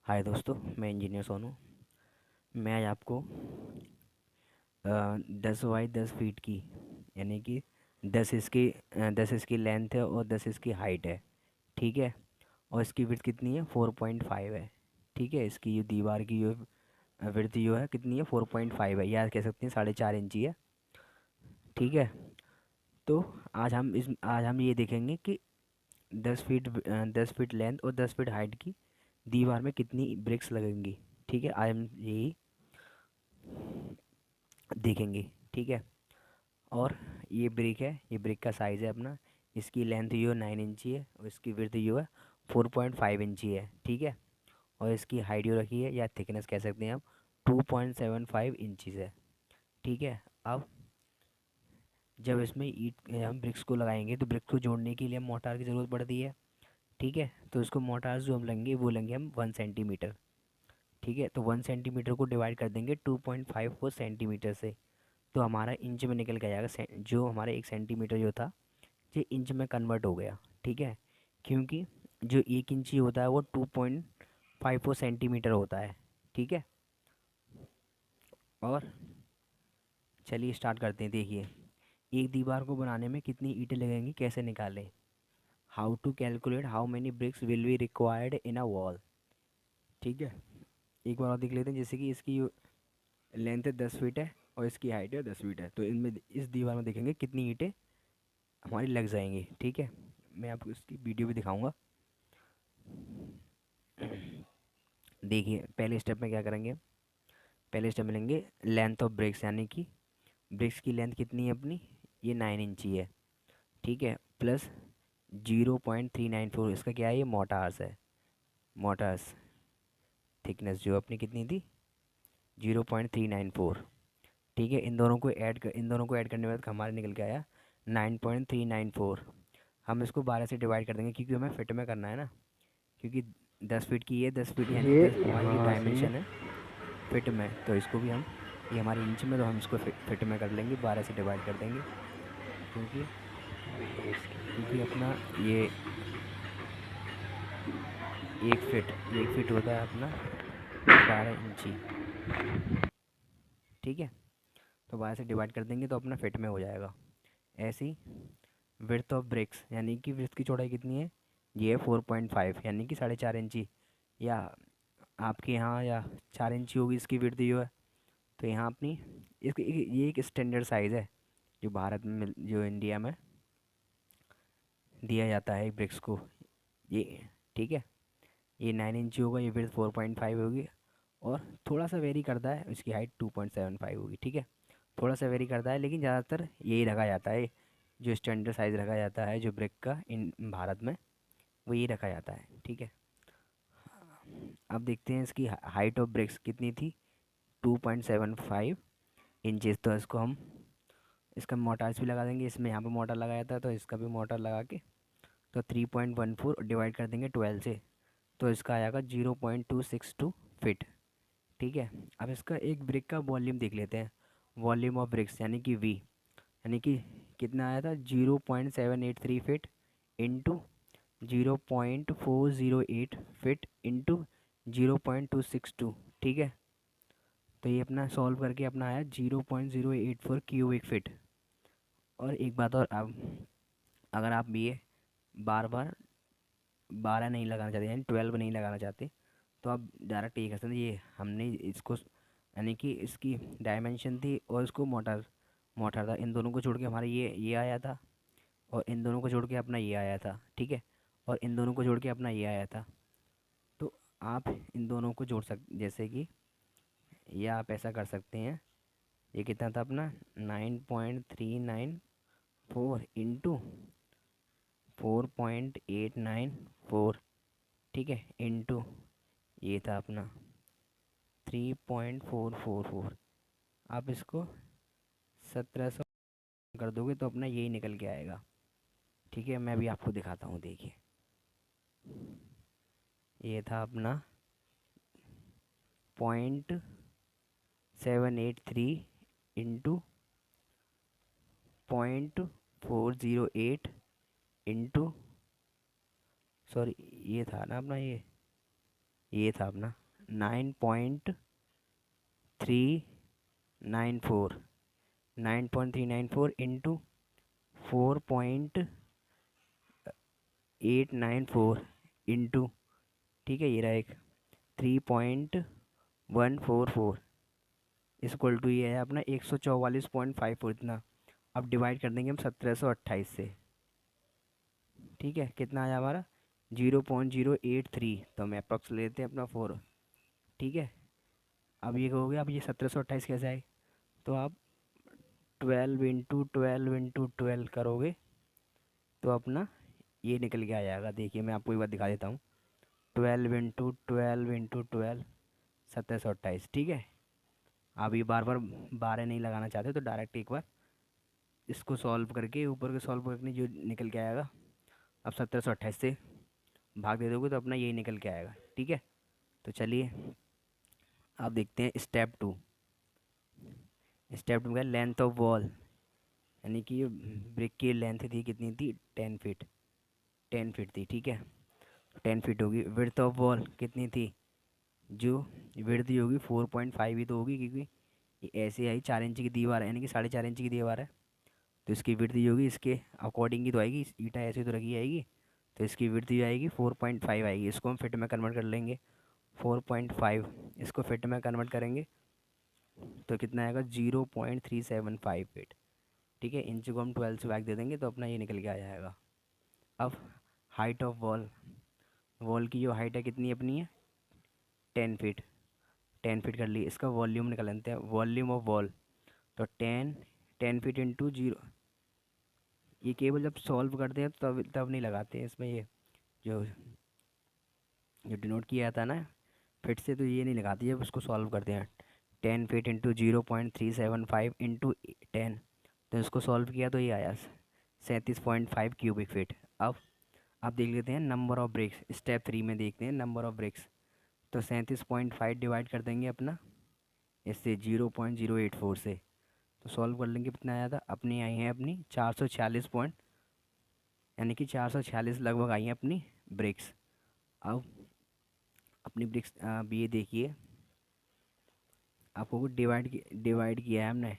हाय दोस्तों, मैं इंजीनियर सोनू। मैं आज आपको 10 बाई 10 फीट की, यानी कि 10 इसकी लेंथ है और 10 इसकी हाइट है। ठीक है। और इसकी विड्थ कितनी है? 4.5 है। ठीक है। इसकी जो दीवार की जो विड्थ जो है कितनी है? 4.5 है, या कह सकते हैं 4.5 इंची है। ठीक है। तो आज हम ये देखेंगे कि 10 फीट लेंथ और 10 फीट हाइट की दीवार में कितनी ब्रिक्स लगेंगी। ठीक है। आज हम यही देखेंगे। ठीक है। और ये ब्रिक है, ये ब्रिक का साइज़ है अपना। इसकी लेंथ जो 9 इंची है और इसकी विड्थ जो है 4.5 इंची है। ठीक है। और इसकी हाइट जो रखी है या थिकनेस कह सकते हैं हम, 2.75 इंचज़ है। ठीक है। अब जब इसमें ईट हम ब्रिक्स को लगाएंगे तो ब्रिक्स को जोड़ने के लिए हम मोटार की ज़रूरत पड़ती है। ठीक है। तो इसको मोटार जो हम लेंगे वो लेंगे हम 1 सेंटीमीटर। ठीक है। तो 1 सेंटीमीटर को डिवाइड कर देंगे 2.54 सेंटीमीटर से, तो हमारा इंच में निकल के आ जाएगा। जो हमारा 1 सेंटीमीटर जो था ये इंच में कन्वर्ट हो गया। ठीक है। क्योंकि जो 1 इंची होता है वो 2.54 सेंटीमीटर होता है। ठीक है। और चलिए स्टार्ट करते हैं। देखिए, एक दीवार को बनाने में कितनी ईंटें लगेंगी, कैसे निकालें। How to calculate how many bricks will be required in a wall. ठीक है। एक बार और देख लेते हैं। जैसे कि इसकी लेंथ है 10 फीट है और इसकी हाइट है 10 फीट है, तो इनमें इस दीवार में देखेंगे कितनी ईंटें हमारी लग जाएंगी। ठीक है। मैं आपको इसकी वीडियो भी दिखाऊंगा। देखिए, पहले स्टेप में क्या करेंगे। पहले स्टेप में लेंगे लेंथ ऑफ ब्रिक्स, यानी कि ब्रिक्स की लेंथ कितनी है अपनी, ये 9 इंची है। ठीक है। प्लस 0.394, इसका क्या है, ये मोटार्स है। मोटार्स थिकनेस जो अपनी कितनी थी, 0.394। ठीक है। इन दोनों को ऐड करने के बाद हमारे निकल के आया 9.394। हम इसको 12 से डिवाइड कर देंगे क्योंकि हमें फिट में करना है ना। क्योंकि 10 फीट की ये 10 फीट, यानी ये 10 हमारी जो हाँ सही डायमेंशन है फिट में, तो इसको भी हम, ये हमारी इंच में, तो हम इसको फिट में कर लेंगे, 12 से डिवाइड कर देंगे। क्योंकि क्योंकि अपना ये 1 फीट होता है अपना 12 इंची। ठीक है। तो 12 से डिवाइड कर देंगे तो अपना फिट में हो जाएगा। ऐसे ही विड्थ ऑफ ब्रिक्स, यानी कि ब्रिक्स की चौड़ाई कितनी है, ये है 4.5, यानी कि 4.5 इंची। या आपके यहाँ या 4 इंची होगी इसकी विड्थ जो है। तो यहाँ अपनी ये एक स्टैंडर्ड साइज़ है जो भारत में जो इंडिया में दिया जाता है ब्रिक्स को, ये। ठीक है। ये 9 इंची होगा, ये विड्थ 4.5 होगी। और थोड़ा सा वेरी करता है, इसकी हाइट 2.75 होगी। ठीक है। थोड़ा सा वेरी करता है, लेकिन ज़्यादातर यही रखा जाता है। जो स्टैंडर्ड साइज़ रखा जाता है जो ब्रिक का इन भारत में, वो यही रखा जाता है। ठीक है। अब देखते हैं इसकी हाइट ऑफ ब्रिक्स कितनी थी, 2.75 इंचज़। तो इसको हम, इसका मोटार्स भी लगा देंगे। इसमें यहाँ पे मोटर लगाया था तो इसका भी मोटर लगा के, तो 3.14 डिवाइड कर देंगे 12 से, तो इसका आएगा 0.262 फीट। ठीक है। अब इसका एक ब्रिक का वॉल्यूम देख लेते हैं। वॉल्यूम ऑफ ब्रिक्स, यानी कि वी, यानी कि कितना आया था, 0.783 फीट इंटू 0.408 फीट इंटू 0.262। ठीक है। तो ये अपना सॉल्व करके अपना आया 0.084 क्यूबिक फीट। और एक बात और, अब अगर आप ये बार बार 12 नहीं लगाना चाहते, यानी 12 नहीं लगाना चाहते, तो आप डायरेक्ट ये कर सकते हैं। ये हमने इसको, यानी कि इसकी डायमेंशन थी और इसको मोटर मोटर था, इन दोनों को जोड़ के हमारा ये आया था। और इन दोनों को जोड़ के अपना ये आया था। ठीक है। और इन दोनों को जोड़ के अपना ये आया था। तो आप इन दोनों को जोड़ जैसे कि, या आप ऐसा कर सकते हैं, ये कितना था अपना, 9.394 इंटू 4.894। ठीक है। इंटू ये था अपना 3.444। आप इसको 1700 कर दोगे तो अपना यही निकल के आएगा। ठीक है। मैं भी आपको दिखाता हूँ। देखिए, ये था अपना 0.783 इंटू 0.408 इंटू, सॉरी, ये था ना अपना ये ये था अपना 9.394, 9.394 इंटू 4.894 इंटू, ठीक है, ये रहा एक 3.144 इक्वल टू ये है अपना 144.54 इतना। अब डिवाइड कर देंगे हम 1728 से, ठीक है, कितना आया हमारा 0.083, तो हम अप्रॉक्स लेते हैं अपना 4, ठीक है। अब ये कहोगे अब ये 1728 कैसे आए, तो आप 12 इंटू 12 करोगे तो अपना ये निकल के आ जाएगा। देखिए मैं आपको एक बार दिखा देता हूँ, 12 इंटू 12 1728, ठीक है। आप ये बार बार 12 नहीं लगाना चाहते तो डायरेक्ट एक बार इसको सॉल्व करके ऊपर के सॉल्व करके जो निकल के आएगा, अब 1728 से भाग दे दोगे तो अपना यही निकल के आएगा, ठीक है। तो चलिए आप देखते हैं स्टेप टू। स्टेप टू का लेंथ ऑफ वॉल, यानी कि ब्रिक की लेंथ थी कितनी थी 10 फीट, 10 फीट थी, ठीक है, 10 फीट होगी। विड्थ ऑफ वॉल कितनी थी, जो विड्थ ही होगी 4.5 ही तो होगी, क्योंकि ये ऐसे आई 4 इंच की दीवार है, यानी कि 4.5 इंच की दीवार है, तो इसकी विड्थ ही होगी इसके अकॉर्डिंग ही तो आएगी, ईटा ऐसे तो रखी आएगी, तो इसकी विड्थ ही आएगी 4.5 आएगी। इसको हम फिट में कन्वर्ट कर लेंगे, 4.5 इसको फिट में कन्वर्ट करेंगे तो कितना आएगा 0.375 फीट, ठीक है। इंच को हम 12 से भाग दे देंगे तो अपना ये निकल के आ जाएगा। अब हाइट ऑफ वॉल, वॉल की जो हाइट है कितनी अपनी है 10 फीट, 10 फीट कर ली। इसका वॉल्यूम निकाल लेते हैं, वॉल्यूम ऑफ वॉल, तो 10 फीट इंटू 0, ये केवल जब सॉल्व करते हैं तब तब नहीं लगाते हैं इसमें, ये जो जो डिनोट किया था ना फिट से, तो ये नहीं लगाती जब उसको सॉल्व करते हैं। 10 फीट इंटू 0.375 इंटू 10, तो इसको सॉल्व किया तो ये आया 37.5 क्यूबिक फीट। अब आप देख लेते हैं नंबर ऑफ ब्रिक्स, स्टेप 3 में देखते हैं नंबर ऑफ ब्रिक्स, तो 37.5 डिवाइड कर देंगे अपना इससे 0.084 से, तो सॉल्व कर लेंगे कितना आया था, अपनी आई है अपनी 446 पॉइंट, यानी कि 446 लगभग आई हैं अपनी ब्रिक्स। अब अपनी ब्रिक्स अब ये देखिए आपको डिवाइड किया है हमने,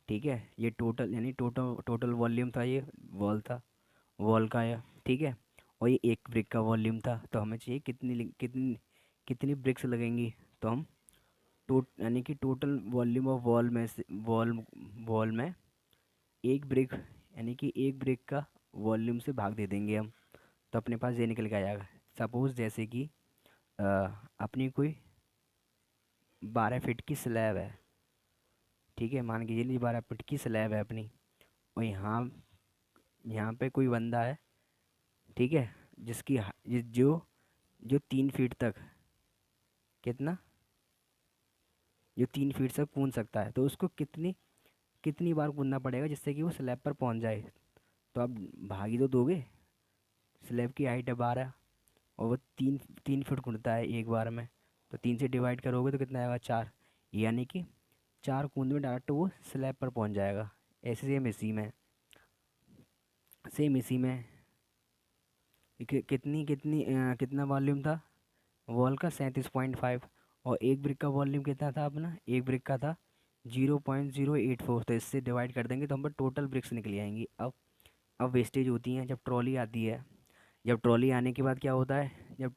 ठीक है। ये टोटल यानी टोटल टोटल वॉल्यूम था, ये वॉल था, वॉल का है, ठीक है। और ये एक ब्रिक का वॉल्यूम था, तो हमें चाहिए कितनी कितनी ब्रिक्स लगेंगी, तो हम यानी कि टोटल वॉल्यूम ऑफ वॉल में से वॉल में एक ब्रिक, यानी कि एक ब्रिक का वॉल्यूम से भाग दे देंगे हम, तो अपने पास ये निकल के आ जाएगा। सपोज़ जैसे कि अ, अपनी कोई 12 फीट की स्लैब है, ठीक है, मान के चलिए 12 फीट की स्लैब है अपनी, और यहाँ पे कोई बंदा है, ठीक है, जिसकी जो 3 फीट तक, कितना, जो 3 फीट तक कूद सकता है, तो उसको कितनी कितनी बार कूदना पड़ेगा जिससे कि वो स्लैब पर पहुंच जाए। तो आप भागी तो दोगे, स्लैब की हाइट है 12 और वो 3 3 फीट कूदता है एक बार में, तो 3 से डिवाइड करोगे तो कितना आएगा 4, यानी कि 4 कूद में डायरेक्ट वो स्लैब पर पहुंच जाएगा। ऐसे सेम इसी में कितना वॉल्यूम था वॉल का 37.5, और एक ब्रिक का वॉल्यूम कितना था अपना, एक ब्रिक का था 0.084, तो इससे डिवाइड कर देंगे तो हम पर टोटल ब्रिक्स निकल आएंगी। अब वेस्टेज होती हैं जब ट्रॉली आती है, जब ट्रॉली आने के बाद क्या होता है, जब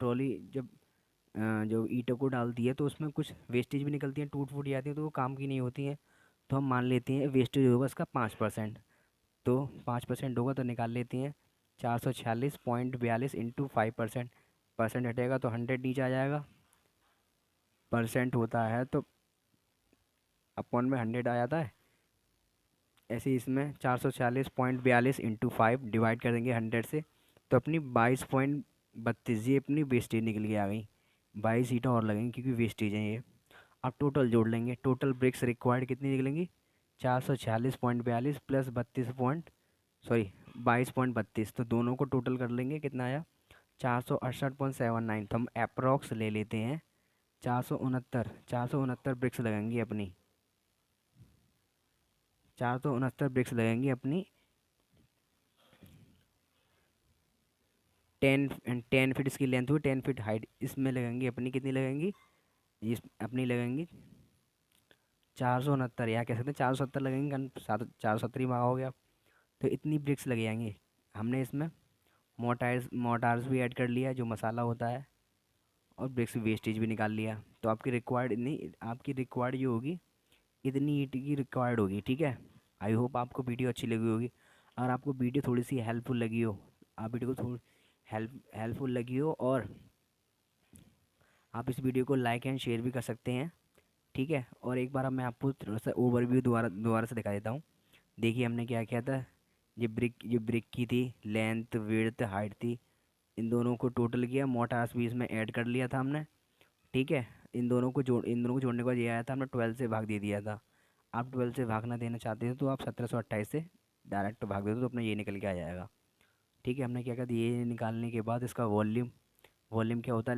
जो ईंटों को डालती है तो उसमें कुछ वेस्टेज भी निकलती हैं, टूट फूट जाती हैं, तो वो काम की नहीं होती हैं, तो हम मान लेते हैं वेस्टेज होगा इसका 5%, तो 5% होगा तो निकाल लेते हैं 446.42 इंटू 5%, परसेंट हटेगा तो 100 नीचे आ जाएगा, परसेंट होता है तो अपॉन में 100 आ जाता है। ऐसे ही इसमें 446.42 इंटू 5 डिवाइड कर देंगे 100 से, तो अपनी 22.32 ये अपनी वेस्टेज निकल के आ गई। 22 ईंटें और लगेंगी क्योंकि वेस्टेज है ये। अब टोटल जोड़ लेंगे, टोटल ब्रिक्स रिक्वायर्ड कितनी निकलेंगी 446.42 प्लस 22.32, तो दोनों को टोटल कर लेंगे कितना आया 468.79, तो हम अप्रॉक्स ले लेते हैं 469 ब्रिक्स लगेंगी अपनी, 469 ब्रिक्स लगेंगी अपनी 10 फीट इसकी लेंथ हुई, 10 फीट हाइट। इसमें लगेंगी अपनी कितनी लगेंगी, इस अपनी लगेंगी 469, या कह सकते हैं 470 लगेंगे, 470 ही मांगा हो गया। तो इतनी ब्रिक्स लग जाएंगी। हमने इसमें मोटार्स भी ऐड कर लिया जो मसाला होता है, और ब्रिक्स वेस्टेज भी निकाल लिया। तो आपकी रिक्वायर्ड नहीं, आपकी रिक्वायर्ड जो होगी इतनी ईट की रिक्वायर्ड होगी, ठीक है। आई होप आपको वीडियो अच्छी लगी होगी। अगर आपको वीडियो थोड़ी सी हेल्पफुल लगी हो, आप वीडियो को थोड़ी हेल्पफुल लगी हो, और आप इस वीडियो को लाइक एंड शेयर भी कर सकते हैं, ठीक है। और एक बार अब मैं आपको थोड़ा सा ओवरव्यू दोबारा दोबारा से दिखा देता हूँ। देखिए हमने क्या किया था। ये ब्रिक की थी लेंथ, विड्थ, हाइट थी। इन दोनों को टोटल किया, मोटार्स भी इसमें ऐड कर लिया था हमने, ठीक है। इन दोनों को जोड़ने के बाद ये आया था, हमने 12 से भाग दे दिया था। आप 12 से भाग ना देना चाहते थे तो आप 1728 से डायरेक्ट भाग देते तो अपना ये निकल के आ जाएगा, ठीक है। हमने क्या किया, ये निकालने के बाद इसका वॉल्यूम, वॉल्यूम क्या होता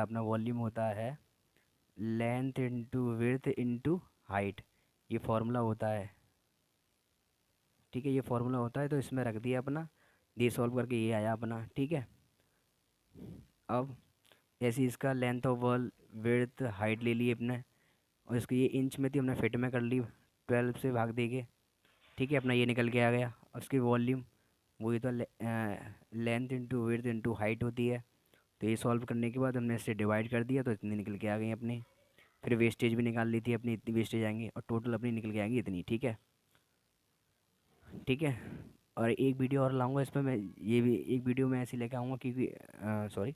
है अपना, वॉल्यूम होता है length into width into height. ये फार्मूला होता है, ठीक है। ये फार्मूला होता है, तो इसमें रख दिया अपना, ये सॉल्व करके ये आया अपना, ठीक है। अब जैसे इसका length of wall, width, height ले ली अपने, और इसको ये इंच में थी हमने फिट में कर ली 12 से भाग दे के, ठीक है। अपना ये निकल के आ गया। और उसकी वॉल्यूम वही तो length into width into height होती है। तो ये सॉल्व करने के बाद हमने इससे डिवाइड कर दिया, तो इतनी निकल के आ गई अपनी। फिर वेस्टेज भी निकाल ली थी अपनी, इतनी वेस्टेज आएंगी, और टोटल अपनी निकल के आएंगी इतनी, ठीक है। ठीक है। और एक वीडियो और लाऊंगा इसमें मैं, ये भी एक वीडियो में ऐसी लेके आऊँगा क्योंकि सॉरी,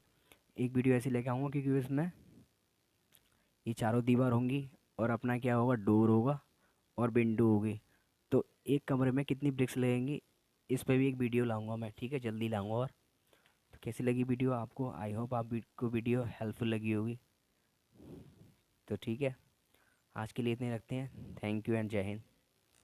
एक वीडियो ऐसी लेके आऊँगा क्योंकि इसमें ये चारों दीवार होंगी, और अपना क्या होगा, डोर होगा और विंडो होगी। तो एक कमरे में कितनी ब्रिक्स लगेंगी, इस पे भी एक वीडियो लाऊंगा मैं, ठीक है, जल्दी लाऊंगा। और तो कैसी लगी वीडियो आपको, आई होप आपको वीडियो हेल्पफुल लगी होगी। तो ठीक है, आज के लिए इतने रखते हैं। थैंक यू एंड जय हिंद।